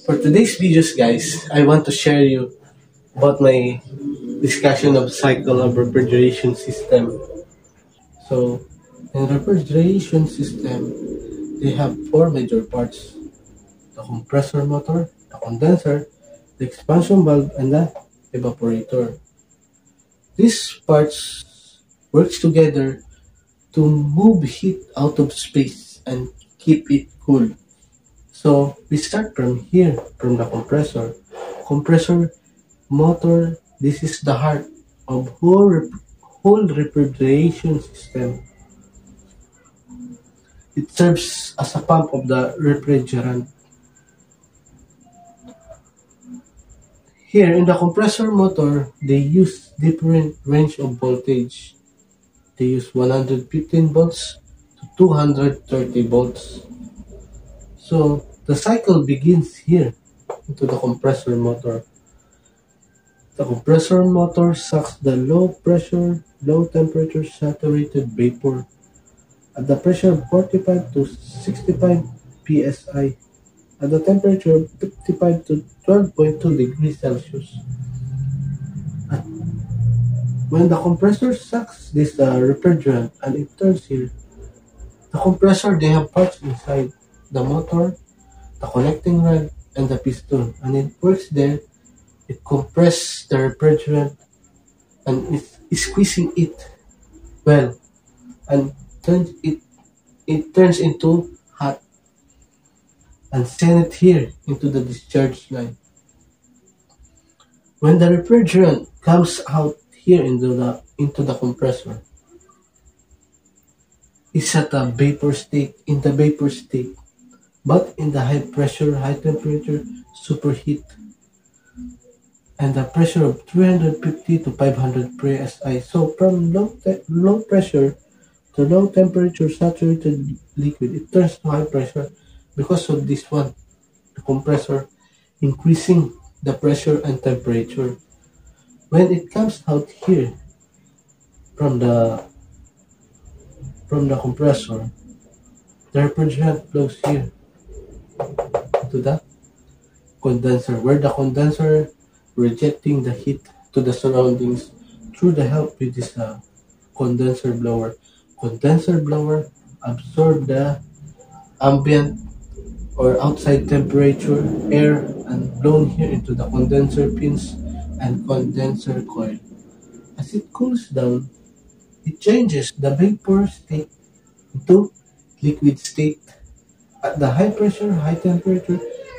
For today's videos, guys, I want to share you about my discussion of cycle of refrigeration system. So, in refrigeration system, they have four major parts: the compressor motor, the condenser, the expansion valve, and the evaporator. These parts works together to move heat out of space and keep it cool. So we start from here, from the compressor. Compressor motor, this is the heart of whole refrigeration system. It serves as a pump of the refrigerant. Here in the compressor motor, they use different range of voltage. They use 115 volts to 230 volts. So the cycle begins here into the compressor motor. The compressor motor sucks the low pressure, low temperature saturated vapor at the pressure of 45 to 65 psi at the temperature of 55 to 12.2 degrees Celsius. At when the compressor sucks this refrigerant and it turns here, the compressor, they have parts inside: the motor, the connecting rod, and the piston, and it works there. It compresses the refrigerant and is squeezing it well, and turns it turns into hot and send it here into the discharge line. When the refrigerant comes out here into the compressor, it's at a vapor state, but in the high pressure, high temperature, superheat, and the pressure of 350 to 500 psi. So from low pressure to low temperature saturated liquid, it turns to high pressure because of this one, the compressor increasing the pressure and temperature. When it comes out here from the compressor, the refrigerant flows here to the condenser, where the condenser rejecting the heat to the surroundings through the help with this condenser blower. Condenser blower absorb the ambient or outside temperature air and blown here into the condenser pins and condenser coil. As it cools down, it changes the vapor state into liquid state. At the high pressure, high temperature,